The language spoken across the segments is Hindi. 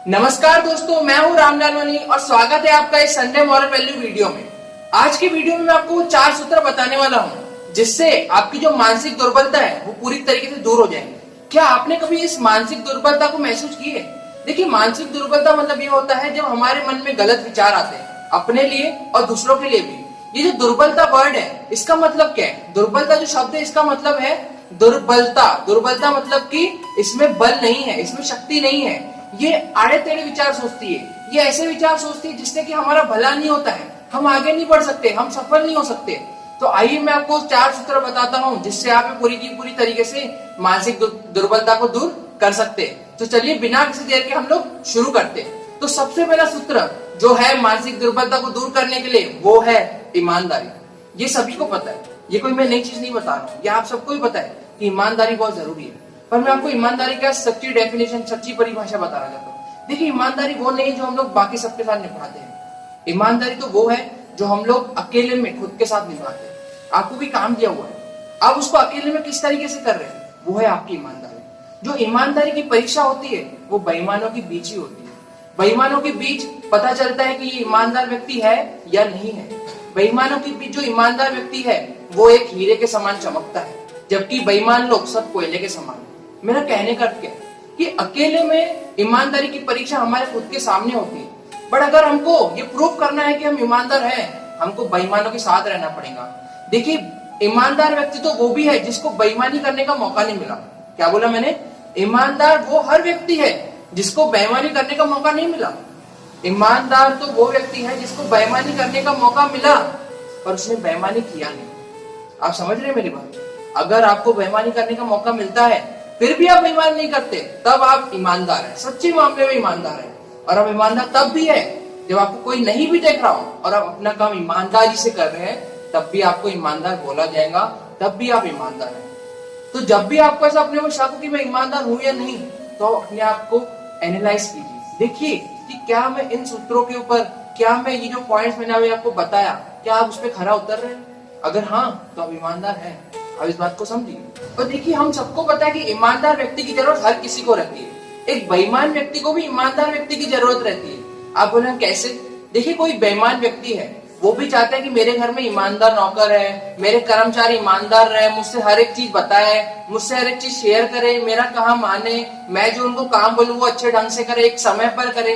नमस्कार दोस्तों, मैं हूं राम लालवानी और स्वागत है आपका इस संडे मॉरल वैल्यू वीडियो में। आज की वीडियो में मैं आपको 4 सूत्र बताने वाला हूं जिससे आपकी जो मानसिक दुर्बलता है वो पूरी तरीके से दूर हो जाएगी। क्या आपने कभी इस मानसिक दुर्बलता को महसूस की है? देखिए, मानसिक दुर्बलता मतलब ये होता है जब हमारे मन में गलत विचार आते हैं अपने लिए और दूसरों के लिए भी। ये जो दुर्बलता वर्ड है इसका मतलब क्या है? दुर्बलता जो शब्द है इसका मतलब है दुर्बलता। दुर्बलता मतलब कि इसमें बल नहीं है, इसमें शक्ति नहीं है। ये आड़े टेढ़े विचार सोचती है, ये ऐसे विचार सोचती है जिससे कि हमारा भला नहीं होता है, हम आगे नहीं बढ़ सकते, हम सफल नहीं हो सकते। तो आइए मैं आपको 4 सूत्र बताता हूं जिससे आप पूरी की पूरी तरीके से मानसिक दुर्बलता को दूर कर सकते हैं। तो चलिए बिना किसी देर के हम लोग शुरू करते हैं। तो सबसे पहला सूत्र जो है मानसिक दुर्बलता को दूर करने के लिए वो है ईमानदारी। ये सभी को पता है, ये कोई मैं नई चीज नहीं बता रहा हूँ, ये आप सबको ही पता है कि ईमानदारी बहुत जरूरी है। पर मैं आपको ईमानदारी का सच्ची डेफिनेशन, सच्ची परिभाषा बताना चाहता हूँ। देखिए, ईमानदारी वो नहीं है जो हम लोग बाकी सबके साथ निभाते हैं। ईमानदारी तो वो है जो हम लोग अकेले में खुद के साथ निभाते हैं। आपको भी काम दिया हुआ है, आप उसको अकेले में किस तरीके से कर रहे हैं, वो है आपकी ईमानदारी। जो ईमानदारी की परीक्षा होती है वो बेईमानों के बीच ही होती है। बेईमानों के बीच पता चलता है कि ये ईमानदार व्यक्ति है या नहीं है। बेईमानों के बीच जो ईमानदार व्यक्ति है वो एक हीरे के समान चमकता है, जबकि बेईमान लोग सब कोयले के समान। मेरा कहने का क्या है कि अकेले में ईमानदारी की परीक्षा हमारे खुद के सामने होती है, बट अगर हमको ये प्रूव करना है कि हम ईमानदार हैं, हमको बेईमानों के साथ रहना पड़ेगा। देखिए, ईमानदार व्यक्ति तो वो भी है जिसको बेईमानी करने का मौका नहीं मिला। क्या बोला मैंने? ईमानदार वो हर व्यक्ति है जिसको बेईमानी करने का मौका नहीं मिला। ईमानदार तो वो व्यक्ति है जिसको बेईमानी करने का मौका मिला पर उसने बेईमानी किया नहीं। आप समझ रहे हैं मेरी बात? अगर आपको बेईमानी करने का मौका मिलता है फिर भी आप बेईमान नहीं करते, तब आप ईमानदार हैं, सच्चे मामले में ईमानदार हैं। और आप ईमानदार तब भी है जब आपको कोई नहीं भी देख रहा हो और आप अपना काम ईमानदारी से कर रहे हैं, तब भी आपको ईमानदार बोला जाएगा, तब भी आप ईमानदार हैं। तो जब भी आपको ऐसा अपने को शक हो कि मैं ईमानदार हूं या नहीं, तो अपने आप को एनालाइज कीजिए। देखिए कि क्या मैं इन सूत्रों के ऊपर, क्या मैं ये जो पॉइंट्स मैंने अभी आपको बताया, क्या आप उस पर खरा उतर रहे हैं? अगर हाँ, तो आप ईमानदार हैं। अब इस बात को समझिए। और देखिए, हम सबको पता है कि ईमानदार व्यक्ति की जरूरत हर किसी को रहती है। एक बेईमान व्यक्ति को भी ईमानदार व्यक्ति की जरूरत रहती है। आप बोले कैसे? देखिए, कोई बेईमान व्यक्ति है, वो भी चाहता है कि मेरे घर में ईमानदार नौकर है, मेरे कर्मचारी ईमानदार रहे, मुझसे हर एक चीज बताए, मुझसे हर एक चीज शेयर करे, मेरा कहा माने, मैं जो उनको काम बोलूं वो अच्छे ढंग से करे, एक समय पर करे।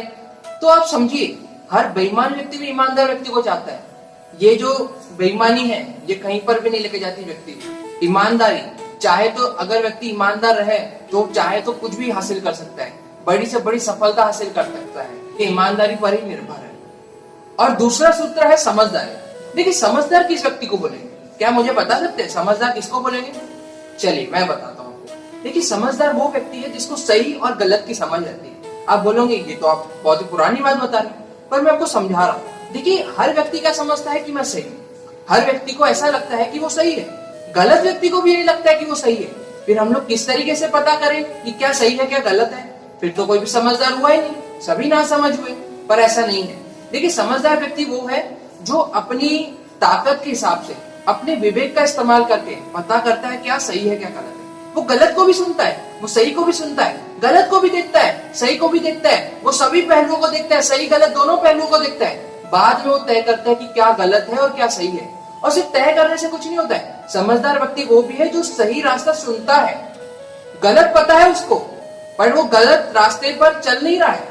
तो आप समझिए, हर बेईमान व्यक्ति भी ईमानदार व्यक्ति को चाहता है। ये जो बेईमानी है ये कहीं पर भी नहीं लेके जाती व्यक्ति। ईमानदारी चाहे तो, अगर व्यक्ति ईमानदार रहे तो चाहे तो कुछ भी हासिल कर सकता है, बड़ी से बड़ी सफलता हासिल कर सकता है। ये ईमानदारी पर ही निर्भर है। और दूसरा सूत्र है समझदारी। देखिए, समझदार किस व्यक्ति को बोलेंगे? क्या मुझे बता सकते हैं समझदार किसको बोलेंगे? चलिए मैं बताता हूँ। देखिए, समझदार वो व्यक्ति है जिसको सही और गलत की समझ रहती है। आप बोलोगे ये तो आप बहुत ही पुरानी बात बता रहे हैं, पर मैं आपको समझा रहा हूँ। देखिए, हर व्यक्ति क्या समझता है कि मैं सही हूँ। हर व्यक्ति को ऐसा लगता है कि वो सही है। गलत व्यक्ति को भी यही लगता है कि वो सही है। फिर हम लोग किस तरीके से पता करें कि क्या सही है क्या गलत है? फिर तो कोई भी समझदार हुआ ही नहीं, सभी ना समझ हुए। पर ऐसा नहीं है। देखिए, समझदार व्यक्ति वो है जो अपनी ताकत के हिसाब से, अपने विवेक का इस्तेमाल करके पता करता है क्या सही है क्या गलत है। वो गलत को भी सुनता है, वो सही को भी सुनता है, गलत को भी देखता है, सही को भी देखता है। वो सभी पहलुओं को देखता है, सही गलत दोनों पहलुओं को देखता है। बाद में वो तय करता है कि क्या गलत है और क्या सही है। और सिर्फ तय करने से कुछ नहीं होता है। समझदार व्यक्ति वो भी है जो सही रास्ता सुनता है। गलत पता है उसको, पर वो गलत रास्ते पर चल नहीं रहा है।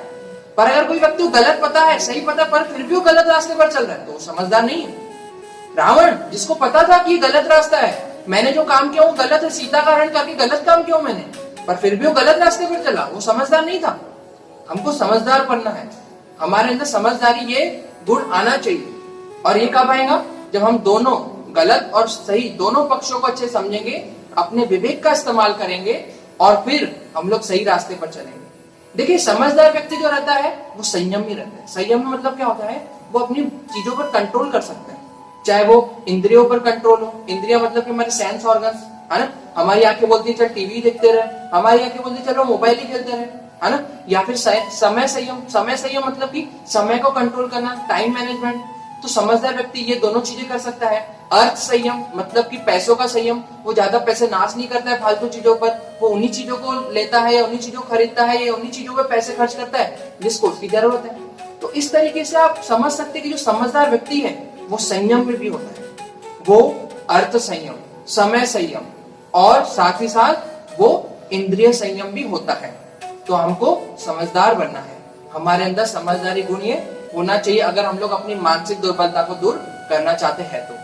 पर अगर कोई व्यक्ति गलत पता है, सही पता, पर फिर भी वो गलत रास्ते पर चल रहा है, तो वो समझदार नहीं है। रावण, जिसको पता था कि गलत रास्ता है, मैंने जो काम किया वो गलत है, सीता का हरण करके गलत काम किया मैंने, पर फिर भी वो गलत रास्ते पर चला, वो समझदार नहीं था। हमको समझदार बनना है, हमारे अंदर समझदारी ये गुण आना चाहिए। और ये कब आएगा? जब हम दोनों गलत और सही दोनों पक्षों को अच्छे समझेंगे, अपने विवेक का इस्तेमाल करेंगे और फिर हम लोग सही रास्ते पर चलेंगे। देखिए, समझदार व्यक्ति जो रहता है वो संयमी रहता है। संयम में मतलब क्या होता है? वो अपनी चीजों पर कंट्रोल कर सकता है, चाहे वो इंद्रियों पर कंट्रोल हो। इंद्रिया मतलब कि हमारे सेंस ऑर्गन्स, है ना। हमारी आंखें बोलती है चल टीवी देखते रहे, हमारी आंखें बोलती है चलो मोबाइल ही खेलते रहे, है ना। या फिर समय संयम। समय संयम मतलब कि समय को कंट्रोल करना, टाइम मैनेजमेंट। तो समझदार व्यक्ति ये दोनों चीजें कर सकता है। अर्थ संयम मतलब कि पैसों का संयम, वो ज्यादा पैसे नाश नहीं करता है फालतू चीजों पर, वो उन्हीं चीजों को लेता है या उन्हीं चीजों को खरीदता है या उन्हीं चीजों पर पैसे खर्च करता है जिसको उसकी जरूरत है। तो इस तरीके से आप समझ सकते हैं कि जो समझदार व्यक्ति है वो संयम में भी होता है, वो अर्थ संयम, समय संयम और साथ ही साथ वो इंद्रिय संयम भी होता है। तो हमको समझदार बनना है, हमारे अंदर समझदारी गुण ये होना चाहिए अगर हम लोग अपनी मानसिक दुर्बलता को दूर करना चाहते हैं। तो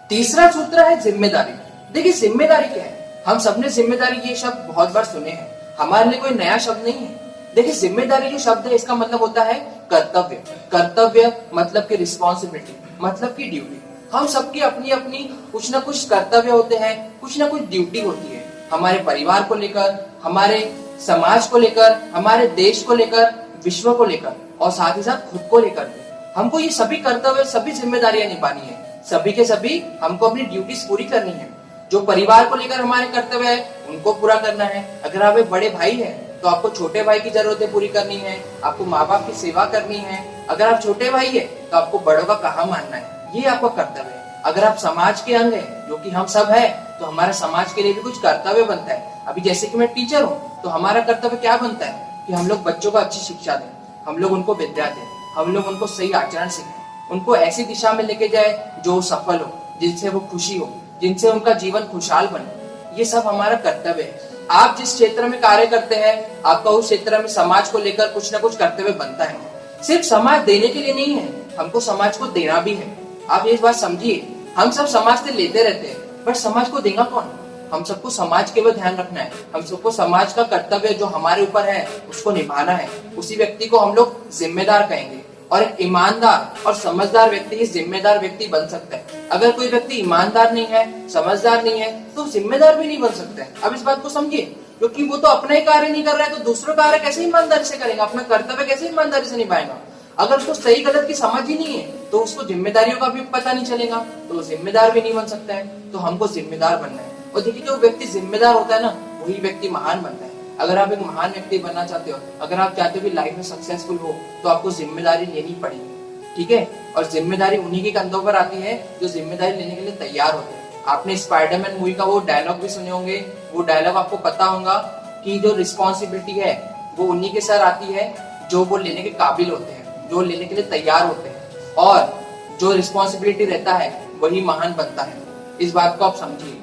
तीसरा सूत्र है जिम्मेदारी। देखिए जिम्मेदारी क्या है, हम सबने जिम्मेदारी ये शब्द बहुत बार सुने हैं, हमारे लिए कोई नया शब्द नहीं है। देखिए जिम्मेदारी जो शब्द है इसका मतलब होता है कर्तव्य। कर्तव्य मतलब की रिस्पॉन्सिबिलिटी, मतलब की ड्यूटी। हम सबकी अपनी अपनी कुछ ना कुछ कर्तव्य होते हैं, कुछ ना कुछ ड्यूटी होती है, हमारे परिवार को लेकर, हमारे समाज को लेकर, हमारे देश को लेकर, विश्व को लेकर और साथ ही साथ खुद को लेकर भी। हमको ये सभी कर्तव्य, सभी जिम्मेदारियां निभानी है, सभी के सभी हमको अपनी ड्यूटीज पूरी करनी है। जो परिवार को लेकर हमारे कर्तव्य है उनको पूरा करना है। अगर आप एक बड़े भाई हैं तो आपको छोटे भाई की जरूरतें पूरी करनी है, आपको माँ बाप की सेवा करनी है। अगर आप छोटे भाई है तो आपको बड़ों का कहा मानना है, ये आपका कर्तव्य है। अगर आप समाज के अंग है, जो कि हम सब है, तो हमारा समाज के लिए भी कुछ कर्तव्य बनता है। अभी जैसे कि मैं टीचर हूँ तो हमारा कर्तव्य क्या बनता है कि हम लोग बच्चों को अच्छी शिक्षा दें, हम लोग उनको विद्या दें, हम लोग उनको सही आचरण सिखाएं, उनको ऐसी दिशा में लेके जाए जो सफल हो, जिनसे वो खुशी हो, जिनसे उनका जीवन खुशहाल बने। ये सब हमारा कर्तव्य है। आप जिस क्षेत्र में कार्य करते हैं, आपका उस क्षेत्र में समाज को लेकर कुछ ना कुछ कर्तव्य बनता है। सिर्फ समाज देने के लिए नहीं है, हमको समाज को देना भी है। आप ये बात समझिए, हम सब समाज से लेते रहते हैं, बट समाज को देगा कौन? हम सबको समाज के ऊपर ध्यान रखना है, हम सबको समाज का कर्तव्य जो हमारे ऊपर है उसको निभाना है। उसी व्यक्ति को हम लोग जिम्मेदार कहेंगे। और एक ईमानदार और समझदार व्यक्ति ही जिम्मेदार व्यक्ति बन सकता है। अगर कोई व्यक्ति ईमानदार नहीं है, समझदार नहीं है, तो जिम्मेदार भी नहीं बन सकता है। अब इस बात को समझिए, क्योंकि वो तो अपना ही कार्य नहीं कर रहा है तो दूसरों कार्य कैसे ईमानदारी से करेगा, अपना कर्तव्य कैसे ईमानदारी से निभाएगा। अगर उसको सही गलत की समझ ही नहीं है तो उसको जिम्मेदारियों का भी पता नहीं चलेगा, तो जिम्मेदार भी नहीं बन सकता है। तो हमको जिम्मेदार बनना है। और देखिए जो व्यक्ति जिम्मेदार होता है ना, वही व्यक्ति महान बनता है। अगर आप एक महान व्यक्ति बनना चाहते हो, अगर आप चाहते हो कि लाइफ में सक्सेसफुल हो, तो आपको जिम्मेदारी लेनी पड़ेगी, ठीक है। और जिम्मेदारी उन्हीं के कंधों पर आती है जो जिम्मेदारी लेने के लिए तैयार होते हैं। आपने स्पाइडरमैन मूवी का वो डायलॉग भी सुने होंगे, वो डायलॉग आपको पता होगा कि जो रिस्पॉन्सिबिलिटी है वो उन्हीं के सर आती है जो वो लेने के काबिल होते हैं, जो लेने के लिए तैयार होते हैं। और जो रिस्पॉन्सिबिलिटी रहता है वही महान बनता है। इस बात को आप समझिए।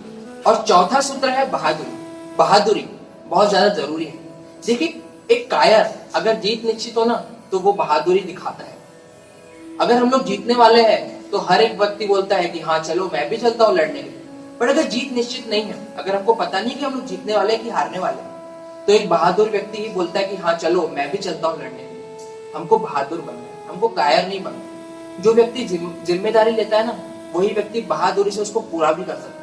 और चौथा सूत्र है बहादुरी। बहादुरी बहुत ज्यादा जरूरी है। देखिए एक कायर अगर जीत निश्चित हो ना तो वो बहादुरी दिखाता है। अगर हम लोग जीतने वाले हैं तो हर एक व्यक्ति बोलता है कि हाँ चलो मैं भी चलता हूँ लड़ने के लिए। पर अगर जीत निश्चित नहीं है, अगर हमको पता नहीं कि हम लोग जीतने वाले हैं कि हारने वाले हैं, तो एक बहादुर व्यक्ति ही बोलता है कि हाँ चलो मैं भी चलता हूँ लड़ने के लिए। हमको बहादुर बनना है, हमको कायर नहीं बनना। जो व्यक्ति जिम्मेदारी लेता है ना, वही व्यक्ति बहादुरी से उसको पूरा भी कर सकता है।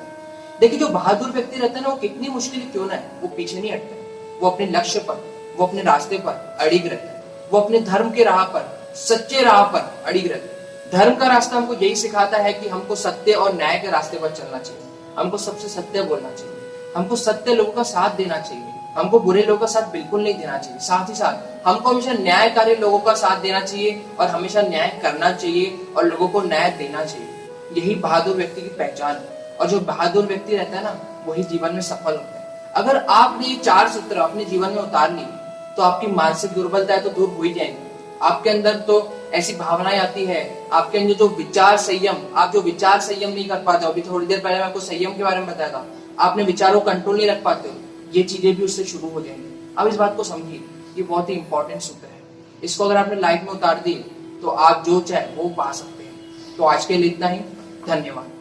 देखिए जो बहादुर व्यक्ति रहता है ना, वो कितनी मुश्किल क्यों ना है, वो पीछे नहीं हटता। वो अपने लक्ष्य पर, वो अपने रास्ते पर अड़िग रहता है। वो अपने धर्म के राह पर, सच्चे राह पर अड़िग रहता है। धर्म का रास्ता हमको यही सिखाता है कि हमको सत्य और न्याय के रास्ते पर चलना चाहिए, हमको सबसे सत्य बोलना चाहिए, हमको सत्य लोगों का साथ देना चाहिए, हमको बुरे लोगों का साथ बिल्कुल नहीं देना चाहिए। साथ ही साथ हमको हमेशा न्यायकारी लोगों का साथ देना चाहिए और हमेशा न्याय करना चाहिए और लोगों को न्याय देना चाहिए। यही बहादुर व्यक्ति की पहचान है। और जो बहादुर व्यक्ति रहता है ना, वही जीवन में सफल होता है। अगर आपने ये 4 सूत्र अपने जीवन में उतार ली तो आपकी मानसिक दुर्बलता है तो दूर हो ही जाएंगी। आपके अंदर तो ऐसी भावनाएं आती है, आपके अंदर जो विचार संयम, आप जो विचार संयम नहीं कर पाते हो, अभी थोड़ी देर पहले मैं आपको संयम के बारे में बताया था, आपने विचारों को कंट्रोल नहीं रख पाते हो, ये चीजें भी उससे शुरू हो जाएंगी। अब इस बात को समझिए, ये बहुत ही इंपॉर्टेंट सूत्र है। इसको अगर आपने लाइफ में उतार दी तो आप जो चाहे वो पा सकते हैं। तो आज के लिए इतना ही, धन्यवाद।